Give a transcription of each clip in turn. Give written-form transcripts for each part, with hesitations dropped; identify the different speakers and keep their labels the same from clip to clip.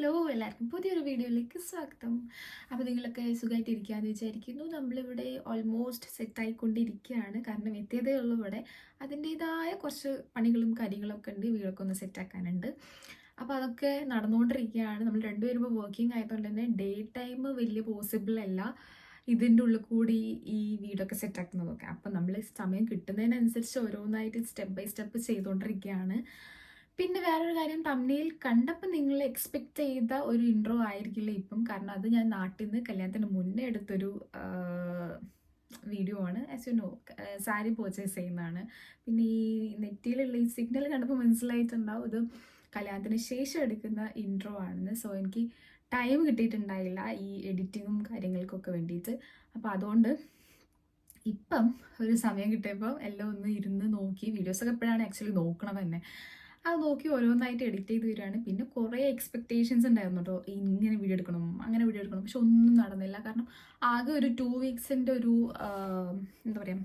Speaker 1: Hello എല്ലാവർക്കും പുതിയൊരു വീഡിയോയിലേക്ക് സ്വാഗതം. അപ്പോൾ നിങ്ങളൊക്കെ സുഖമായിട്ടിരിക്കുകയെന്ന് വിചാരിക്കുന്നു. നമ്മളിവിടെ ഓൾമോസ്റ്റ് സെറ്റായിക്കൊണ്ടിരിക്കുകയാണ്. കാരണം എത്തിയതേ ഉള്ളൂ ഇവിടെ. അതിൻ്റേതായ കുറച്ച് പണികളും കാര്യങ്ങളൊക്കെ ഉണ്ട്. വീടൊക്കെ ഒന്ന് സെറ്റാക്കാനുണ്ട്. അപ്പോൾ അതൊക്കെ നടന്നുകൊണ്ടിരിക്കുകയാണ്. നമ്മൾ രണ്ടുപേരും ഇപ്പോൾ വർക്കിംഗ് ആയതുകൊണ്ട് തന്നെ ഡേ ടൈം വലിയ പോസിബിൾ അല്ല ഇതിൻ്റെ ഉള്ളിൽ കൂടി ഈ വീടൊക്കെ സെറ്റാക്കുന്നതൊക്കെ. അപ്പം നമ്മൾ സമയം കിട്ടുന്നതിനനുസരിച്ച് ഓരോന്നായിട്ട് സ്റ്റെപ്പ് ബൈ സ്റ്റെപ്പ് ചെയ്തുകൊണ്ടിരിക്കുകയാണ്. പിന്നെ വേറൊരു കാര്യം, തമ്മിൽ കണ്ടപ്പോൾ നിങ്ങൾ എക്സ്പെക്റ്റ് ചെയ്ത ഒരു ഇൻട്രോ ആയിരിക്കില്ല ഇപ്പം. കാരണം അത് ഞാൻ നാട്ടിൽ നിന്ന് കല്യാണത്തിന് മുന്നേ എടുത്തൊരു വീഡിയോ ആണ്. As you know, sari purchase ചെയ്യുന്നതാണ്. പിന്നെ ഈ നെറ്റിയിലുള്ള ഈ സിഗ്നൽ കണ്ടപ്പോൾ മനസ്സിലായിട്ടുണ്ടാവും ഇത് കല്യാണത്തിന് ശേഷം എടുക്കുന്ന ഇൻട്രോ ആണെന്ന്. സോ എനിക്ക് ടൈം കിട്ടിയിട്ടുണ്ടായില്ല ഈ എഡിറ്റിങ്ങും കാര്യങ്ങൾക്കൊക്കെ വേണ്ടിയിട്ട്. അപ്പോൾ അതുകൊണ്ട് ഇപ്പം ഒരു സമയം കിട്ടിയപ്പോൾ എല്ലാം ഒന്ന് ഇരുന്ന് നോക്കി. വീഡിയോസൊക്കെ എപ്പോഴാണ് ആക്ച്വലി നോക്കണം തന്നെ. അത് നോക്കി ഓരോന്നായിട്ട് എഡിറ്റ് ചെയ്ത് വരികയാണ്. പിന്നെ കുറേ എക്സ്പെക്റ്റേഷൻസ് ഉണ്ടായിരുന്നു കേട്ടോ, ഇങ്ങനെ വീഡിയോ എടുക്കണം അങ്ങനെ വീഡിയോ എടുക്കണം. പക്ഷെ ഒന്നും നടന്നില്ല. കാരണം ആകെ ഒരു 2 വീക്സിൻ്റെ ഒരു എന്താ പറയുക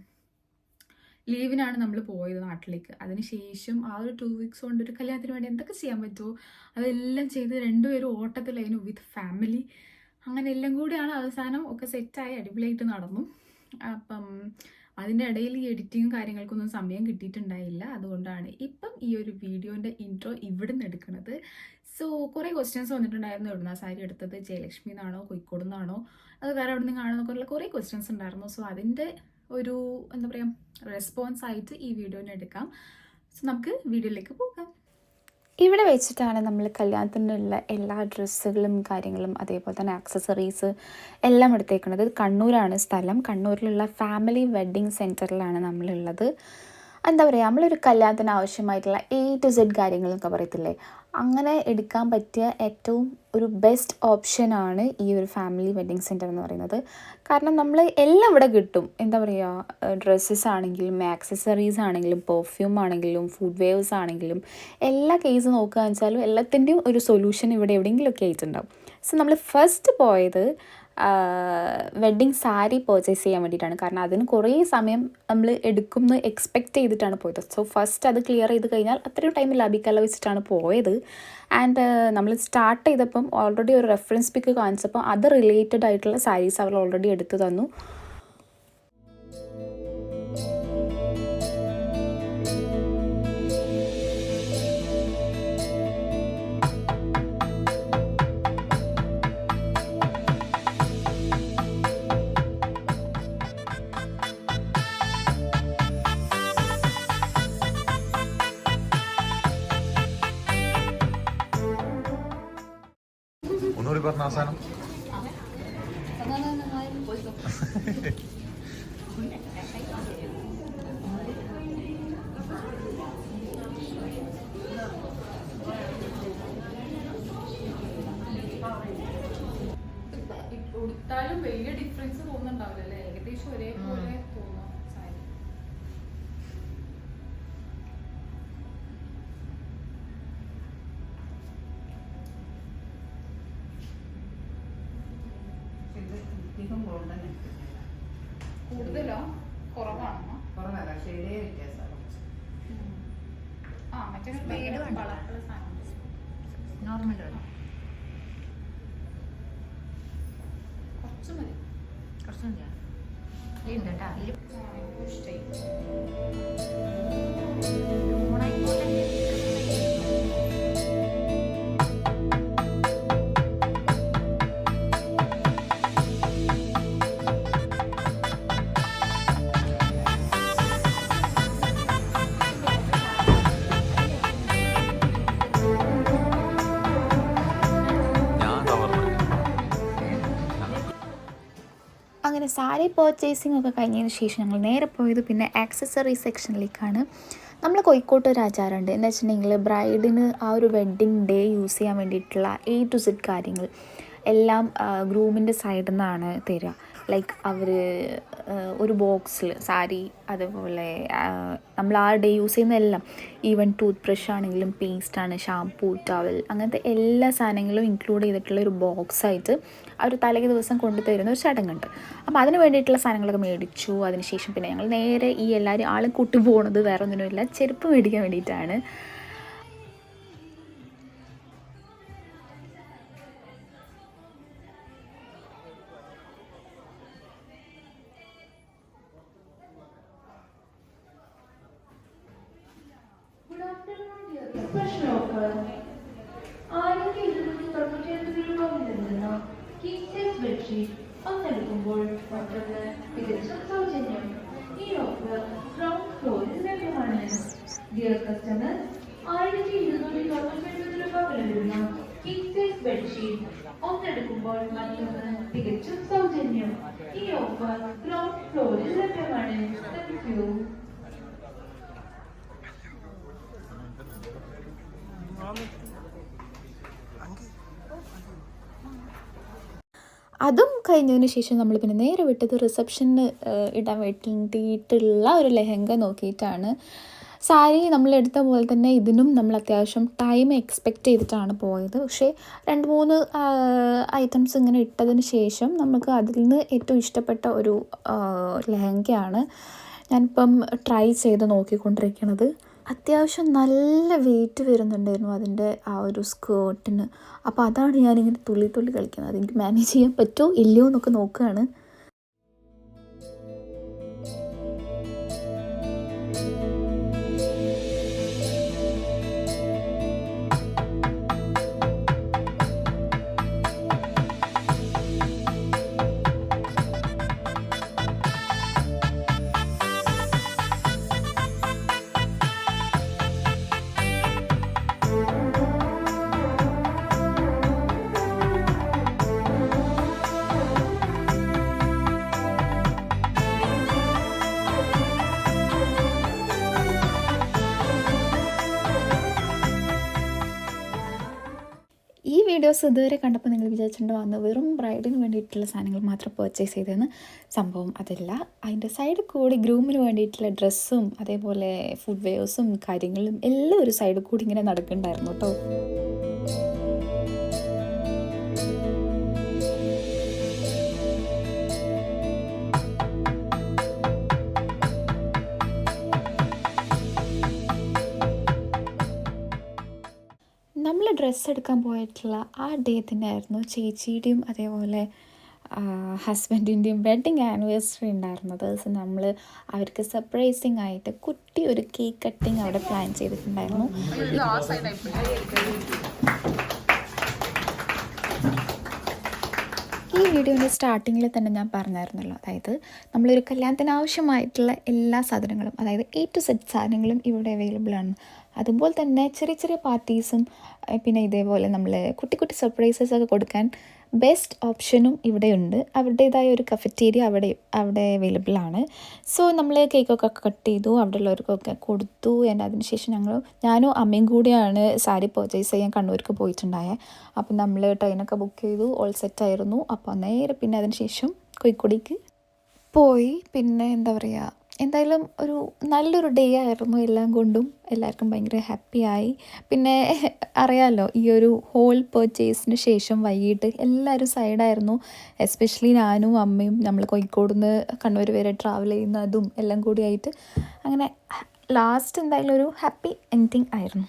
Speaker 1: ലീവിനാണ് നമ്മൾ പോയത് നാട്ടിലേക്ക്. അതിനുശേഷം ആ ഒരു 2 വീക്സ് കൊണ്ട് ഒരു കല്യാണത്തിന് വേണ്ടി എന്തൊക്കെ ചെയ്യാൻ പറ്റുമോ അതെല്ലാം ചെയ്ത് രണ്ടുപേരും ഓട്ടത്തിലായിരുന്നു വിത്ത് ഫാമിലി. അങ്ങനെ എല്ലാം കൂടിയാണ് അവസാനം ഒക്കെ സെറ്റായി അടിപൊളിയായിട്ട് നടന്നു. അപ്പം അതിൻ്റെ ഇടയിൽ ഈ എഡിറ്റിങ്ങും കാര്യങ്ങൾക്കൊന്നും സമയം കിട്ടിയിട്ടുണ്ടായില്ല. അതുകൊണ്ടാണ് ഇപ്പം ഈ ഒരു വീഡിയോൻ്റെ ഇൻട്രോ ഇവിടെ നിന്ന് എടുക്കുന്നത്. സോ കുറേ ക്വസ്റ്റ്യൻസ് വന്നിട്ടുണ്ടായിരുന്നു. എവിടുന്ന സാരി എടുത്തത്, ജയലക്ഷ്മി എന്നാണോ കോഴിക്കോട് നിന്നാണോ അത് വേറെ എവിടെ നിന്ന് കാണുന്നൊക്കെയുള്ള കുറേ ക്വസ്റ്റ്യൻസ് ഉണ്ടായിരുന്നു. സോ അതിൻ്റെ ഒരു എന്താ പറയുക റെസ്പോൺസ് ആയിട്ട് ഈ വീഡിയോനെ എടുക്കാം. സോ നമുക്ക് വീഡിയോയിലേക്ക് പോകാം.
Speaker 2: ഇവിടെ വെച്ചിട്ടാണ് നമ്മൾ കല്യാണത്തിനുള്ള എല്ലാ ഡ്രസ്സുകളും കാര്യങ്ങളും അതേപോലെ തന്നെ ആക്സസറീസ് എല്ലാം എടുത്തേക്കുന്നത്. കണ്ണൂരാണ് സ്ഥലം. കണ്ണൂരിലുള്ള ഫാമിലി വെഡ്ഡിങ് സെൻറ്ററിലാണ് നമ്മളുള്ളത്. എന്താ പറയുക, നമ്മളൊരു കല്യാണത്തിന് ആവശ്യമായിട്ടുള്ള A to Z കാര്യങ്ങളൊക്കെ പറയത്തില്ലേ, അങ്ങനെ എടുക്കാൻ പറ്റിയ ഏറ്റവും ഒരു ബെസ്റ്റ് ഓപ്ഷനാണ് ഈ ഒരു ഫാമിലി വെഡ്ഡിങ് സെൻറ്റർ എന്ന് പറയുന്നത്. കാരണം നമ്മൾ എല്ലാം ഇവിടെ കിട്ടും. എന്താ പറയുക, ഡ്രസ്സസ് ആണെങ്കിലും ആക്സസറീസ് ആണെങ്കിലും പെർഫ്യൂം ആണെങ്കിലും ഫുഡ് വെയർസ് ആണെങ്കിലും എല്ലാ കേസ് നോക്കുകയെന്ന് വെച്ചാലും എല്ലാത്തിൻ്റെയും ഒരു സൊല്യൂഷൻ ഇവിടെ എവിടെയെങ്കിലുമൊക്കെ ആയിട്ടുണ്ടാവും. സോ നമ്മൾ ഫസ്റ്റ് പോയത് വെഡ്ഡിങ് സാരി പർച്ചേസ് ചെയ്യാൻ വേണ്ടിയിട്ടാണ്. കാരണം അതിന് കുറേ സമയം നമ്മൾ എടുക്കുമെന്ന് എക്സ്പെക്റ്റ് ചെയ്തിട്ടാണ് പോയത്. സോ ഫസ്റ്റ് അത് ക്ലിയർ ചെയ്ത് കഴിഞ്ഞാൽ അത്രയും ടൈം ലാഭിക്കാമല്ലോ വെച്ചിട്ടാണ് പോയത്. ആൻഡ് നമ്മൾ സ്റ്റാർട്ട് ചെയ്തപ്പം ഓൾറെഡി ഒരു റെഫറൻസ് പിക്ക് കാണിച്ചപ്പോൾ അത് റിലേറ്റഡ് ആയിട്ടുള്ള സാരീസ് അവർ ഓൾറെഡി എടുത്തു തന്നു.
Speaker 3: ഒന്നുകൂടി പറഞ്ഞ അവസാനം
Speaker 1: കൊടുത്താലും വലിയ ഡിഫറൻസ് തോന്നുന്നുണ്ടാവില്ല, ഏകദേശം ഒരേപോലെ തോന്നുന്നു. കൂടുതലോ കുറവാണോ?
Speaker 4: കുറവല്ല, ഷെയ്ഡേ വ്യത്യാസമാണ്.
Speaker 1: മറ്റേ
Speaker 4: നോർമൽ വേണം,
Speaker 1: കുറച്ച് മതി.
Speaker 4: കുറച്ച് മതിയാ ഉണ്ട് കേട്ടോ.
Speaker 1: ഇഷ്ടമായി.
Speaker 2: അങ്ങനെ സാരി പർച്ചേസിംഗ് ഒക്കെ കഴിഞ്ഞതിന് ശേഷം ഞങ്ങൾ നേരെ പോയത് പിന്നെ ആക്സസറി സെക്ഷനിലേക്കാണ്. നമ്മൾ കോഴിക്കോട്ട് ഒരു ആചാരമുണ്ട്. എന്ന് വെച്ചിട്ടുണ്ടെങ്കിൽ ബ്രൈഡിന് ആ ഒരു വെഡ്ഡിങ് ഡേ യൂസ് ചെയ്യാൻ വേണ്ടിയിട്ടുള്ള A to Z കാര്യങ്ങൾ എല്ലാം ഗ്രൂമിൻ്റെ സൈഡിൽ നിന്നാണ് തരിക. ലൈക്ക് അവർ ഒരു ബോക്സിൽ സാരി, അതേപോലെ നമ്മൾ ആ ഡേ യൂസ് ചെയ്യുന്ന എല്ലാം, ഈവൻ ടൂത്ത് ബ്രഷ് ആണെങ്കിലും പേസ്റ്റാണ്, ഷാംപൂ, ടവൽ, അങ്ങനത്തെ എല്ലാ സാധനങ്ങളും ഇൻക്ലൂഡ് ചെയ്തിട്ടുള്ള ഒരു ബോക്സായിട്ട് അവർ തലേ ദിവസം കൊണ്ടുതരുന്ന ഒരു ചടങ്ങുണ്ട്. അപ്പോൾ അതിന് വേണ്ടിയിട്ടുള്ള സാധനങ്ങളൊക്കെ മേടിച്ചു. അതിനുശേഷം പിന്നെ ഞങ്ങൾ നേരെ ഈ എല്ലാവരും ആളും കൂട്ടി പോകുന്നത് വേറെ ഒന്നിനുമില്ല, ചെരുപ്പ് മേടിക്കാൻ വേണ്ടിയിട്ടാണ്.
Speaker 1: ബെഡ്ഷീറ്റ് ഒന്നെടുക്കുമ്പോൾ മറ്റൊന്ന് തികച്ചും സൗജന്യം. ഈ ഓഫർ ഗ്രൗണ്ട് ഫ്ലോറിൽ ലഭ്യമാണ്. ഡിയർ കസ്റ്റമർ, 1299 രൂപ വില വരുന്ന കിങ് സൈസ് ബെഡ്ഷീറ്റ് ഒന്നെടുക്കുമ്പോൾ മറ്റൊന്ന് തികച്ചും സൗജന്യം. ഈ ഓഫർ ഗ്രൗണ്ട് ഫ്ലോറിൽ ലഭ്യമാണ്. Thank you.
Speaker 2: അതും കഴിഞ്ഞതിന് ശേഷം നമ്മൾ പിന്നെ നേരെ വിട്ടത് റിസപ്ഷന് ഇടാൻ വേണ്ടിയിട്ടുള്ള ഒരു ലെഹങ്ക നോക്കിയിട്ടാണ്. സാരി നമ്മളെടുത്ത പോലെ തന്നെ ഇതിനും നമ്മൾ അത്യാവശ്യം ടൈം എക്സ്പെക്റ്റ് ചെയ്തിട്ടാണ് പോയത്. പക്ഷേ 2-3 ഐറ്റംസ് ഇങ്ങനെ ഇട്ടതിന് ശേഷം നമുക്ക് അതിൽ നിന്ന് ഏറ്റവും ഇഷ്ടപ്പെട്ട ഒരു ലെഹങ്കയാണ് ഞാനിപ്പം ട്രൈ ചെയ്ത് നോക്കിക്കൊണ്ടിരിക്കുന്നത്. അത്യാവശ്യം നല്ല വെയിറ്റ് വരുന്നുണ്ടായിരുന്നു അതിൻ്റെ ആ ഒരു സ്കേർട്ടിന്. അപ്പോൾ അതാണ് ഞാനിങ്ങനെ തുള്ളി കളിക്കുന്നത്. അതെനിക്ക് മാനേജ് ചെയ്യാൻ പറ്റുമോ ഇല്ലയോ എന്നൊക്കെ നോക്കുകയാണ്. ഈ വീഡിയോസ് ഇതുവരെ കണ്ടപ്പോൾ നിങ്ങൾ വിചാരിച്ചിട്ടുണ്ടോ വെറും ബ്രൈഡിന് വേണ്ടിയിട്ടുള്ള സാധനങ്ങൾ മാത്രം പർച്ചേസ് ചെയ്തതെന്ന്. സംഭവം അതല്ല. അതിൻ്റെ സൈഡിൽ കൂടി ഗ്രൂമിന് വേണ്ടിയിട്ടുള്ള ഡ്രസ്സും അതേപോലെ ഫുഡ് വെയേഴ്സും കാര്യങ്ങളും എല്ലാം ഒരു സൈഡിൽ കൂടി ഇങ്ങനെ നടക്കുന്നുണ്ടായിരുന്നു കേട്ടോ. നമ്മൾ ഡ്രസ്സ് എടുക്കാൻ പോയിട്ടുള്ള ആ ഡേ തന്നെ ആയിരുന്നു ചേച്ചിയുടെയും അതേപോലെ ഹസ്ബൻഡിൻ്റെയും വെഡ്ഡിങ് ആനിവേഴ്സറി ഉണ്ടായിരുന്നത്. സോ നമ്മൾ അവർക്ക് സർപ്രൈസിങ് ആയിട്ട് കുട്ടി ഒരു കേക്ക് കട്ടിങ് അവിടെ പ്ലാൻ ചെയ്തിട്ടുണ്ടായിരുന്നു. ഈ വീഡിയോൻ്റെ സ്റ്റാർട്ടിങ്ങിൽ തന്നെ ഞാൻ പറഞ്ഞായിരുന്നല്ലോ, അതായത് നമ്മളൊരു കല്യാണത്തിന് ആവശ്യമായിട്ടുള്ള എല്ലാ സാധനങ്ങളും, അതായത് A to Z സാധനങ്ങളും ഇവിടെ അവൈലബിൾ ആണ്. അതുപോലെ തന്നെ ചെറിയ പാർട്ടീസും പിന്നെ ഇതേപോലെ നമ്മൾ കുട്ടി സർപ്രൈസസ് ഒക്കെ കൊടുക്കാൻ ബെസ്റ്റ് ഓപ്ഷനും ഇവിടെയുണ്ട്. അവരുടേതായ ഒരു കഫറ്റേരിയ അവിടെ അവൈലബിൾ ആണ്. സോ നമ്മൾ കേക്കൊക്കെ കട്ട് ചെയ്തു, അവിടെ ഉള്ളവർക്കൊക്കെ കൊടുത്തു. അതിനുശേഷം ഞാനും അമ്മയും കൂടിയാണ് സാരി പർച്ചേസ് ചെയ്യാൻ കണ്ണൂർക്ക് പോയിട്ടുണ്ടായത്. അപ്പം നമ്മൾ ട്രെയിനൊക്കെ ബുക്ക് ചെയ്തു, ഓൾ സെറ്റായിരുന്നു. അപ്പോൾ നേരെ പിന്നെ അതിനുശേഷം കോഴിക്കോടേക്ക് പോയി. പിന്നെ എന്താ പറയുക, എന്തായാലും ഒരു നല്ലൊരു ഡേ ആയിരുന്നു. എല്ലാം കൊണ്ടും എല്ലാവർക്കും ഭയങ്കര ഹാപ്പിയായി. പിന്നെ അറിയാമല്ലോ, ഈ ഒരു ഹോൾ പർച്ചേസിന് ശേഷം വൈകിട്ട് എല്ലാവരും സൈഡായിരുന്നു. എസ്പെഷ്യലി ഞാനും അമ്മയും നമ്മൾ കോഴിക്കോട് നിന്ന് കണ്ണൂർ വരെ ട്രാവൽ ചെയ്യുന്നതും എല്ലാം കൂടിയായിട്ട് അങ്ങനെ ലാസ്റ്റ് എന്തായാലും ഒരു ഹാപ്പി എൻഡിങ് ആയിരുന്നു.